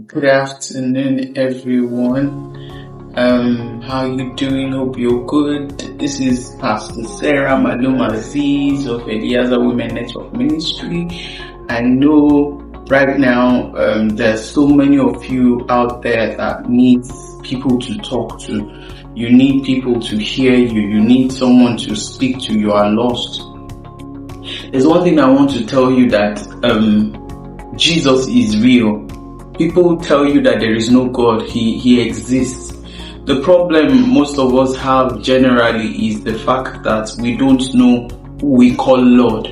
Good afternoon, everyone. How you doing? Hope you're good. This is Pastor Sarah Maluma Aziz of Eliaza Women Network Ministry. I know right now there's so many of you out there that need people to talk to. You need people to hear you. You need someone to speak to. You are lost. There's one thing I want to tell you, that Jesus is real. People tell you that there is no God. He exists. The problem most of us have generally is the fact that we don't know who we call Lord.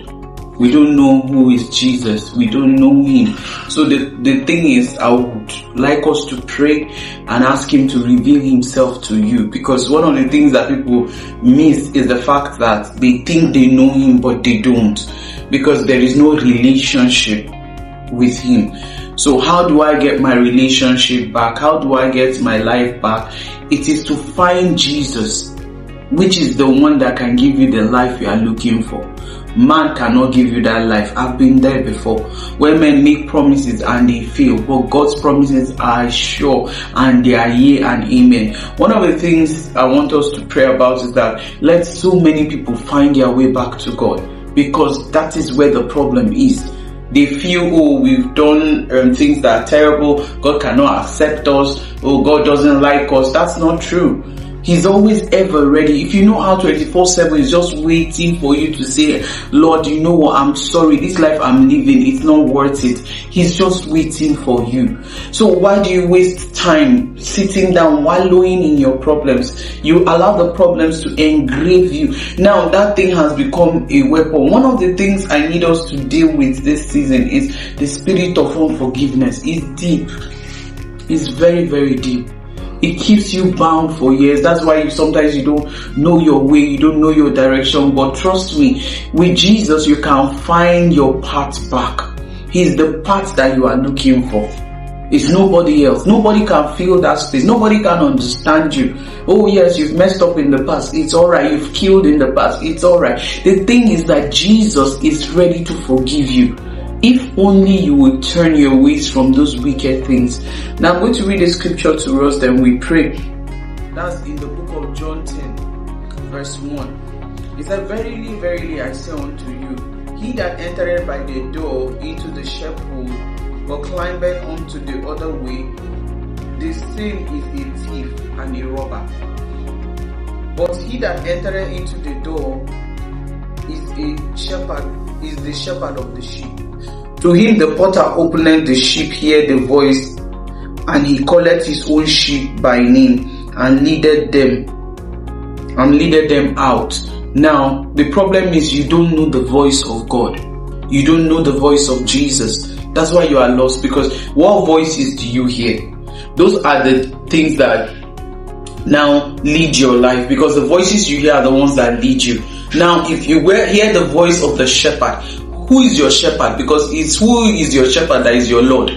We don't know who is Jesus. We don't know Him. So the thing is, I would like us to pray and ask Him to reveal Himself to you. Because one of the things that people miss is the fact that they think they know Him, but they don't. Because there is no relationship with Him. So how do I get my relationship back? How do I get my life back? It is to find Jesus, which is the one that can give you the life you are looking for. Man cannot give you that life. I've been there before, where men make promises and they fail, but God's promises are sure and they are yea and amen. One of the things I want us to pray about is that let so many people find their way back to God, because that is where the problem is. They feel, oh, we've done things that are terrible. God cannot accept us. Oh, God doesn't like us. That's not true. He's always ever ready. If you know how 24/7 is just waiting for you to say, Lord, you know what? I'm sorry. This life I'm living, it's not worth it. He's just waiting for you. So why do you waste time sitting down, wallowing in your problems? You allow the problems to engrave you. Now that thing has become a weapon. One of the things I need us to deal with this season is the spirit of unforgiveness. It's deep. It's very, very deep. It keeps you bound for years. That's why sometimes you don't know your way, you don't know your direction. But trust me, with Jesus, you can find your path back. He's the path that you are looking for. It's nobody else. Nobody can fill that space. Nobody can understand you. Oh yes, you've messed up in the past. It's alright. You've killed in the past. It's alright. The thing is that Jesus is ready to forgive you. If only you would turn your ways from those wicked things. Now I'm going to read the scripture to us, then we pray. That's in the book of John 10, verse 1. It said, Verily, verily, I say unto you, he that entereth by the door into the sheepfold, but climbeth unto the other way, the same is a thief and a robber. But he that entereth into the door is the shepherd of the sheep. To him the porter openeth the sheep, hear the voice, and he calleth his own sheep by name, and leadeth them out. Now the problem is you don't know the voice of God. You don't know the voice of Jesus. That's why you are lost, because what voices do you hear? Those are the things that now lead your life, because the voices you hear are the ones that lead you. Now if you hear the voice of the shepherd, who is your shepherd? Because it's who is your shepherd that is your Lord.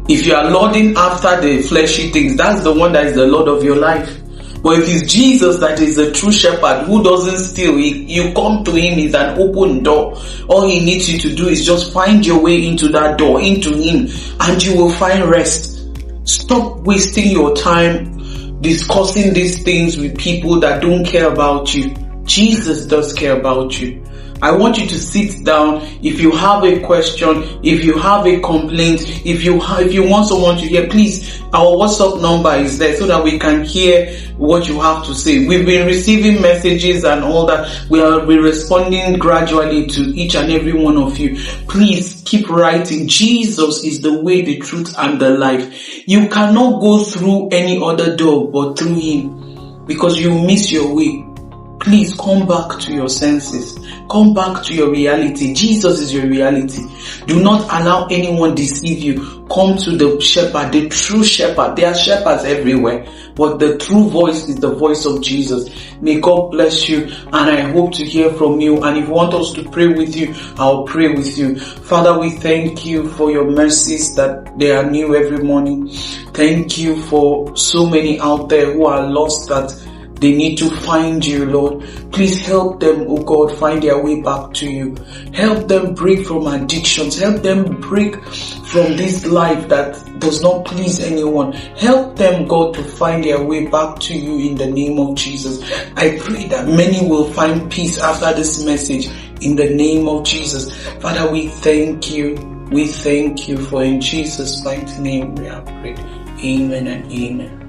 If you are lording after the fleshy things, that's the one that is the Lord of your life. But if it's Jesus that is the true shepherd, who doesn't steal, you come to him, he's an open door. All he needs you to do is just find your way into that door, into him, and you will find rest. Stop wasting your time discussing these things with people that don't care about you. Jesus does care about you. I want you to sit down. If you have a question, if you have a complaint, if you want someone to hear, please, our WhatsApp number is there so that we can hear what you have to say. We've been receiving messages and all that. We're responding gradually to each and every one of you. Please keep writing. Jesus is the way, the truth, and the life. You cannot go through any other door but through him, because you miss your way. Please come back to your senses. Come back to your reality. Jesus is your reality. Do not allow anyone deceive you. Come to the shepherd, the true shepherd. There are shepherds everywhere, but the true voice is the voice of Jesus. May God bless you, and I hope to hear from you. And if you want us to pray with you, I'll pray with you. Father, we thank you for your mercies that they are new every morning. Thank you for so many out there who are lost, that they need to find you, Lord. Please help them, oh God, find their way back to you. Help them break from addictions. Help them break from this life that does not please anyone. Help them, God, to find their way back to you in the name of Jesus. I pray that many will find peace after this message in the name of Jesus. Father, we thank you. We thank you, for in Jesus' mighty name we have prayed. Amen and amen.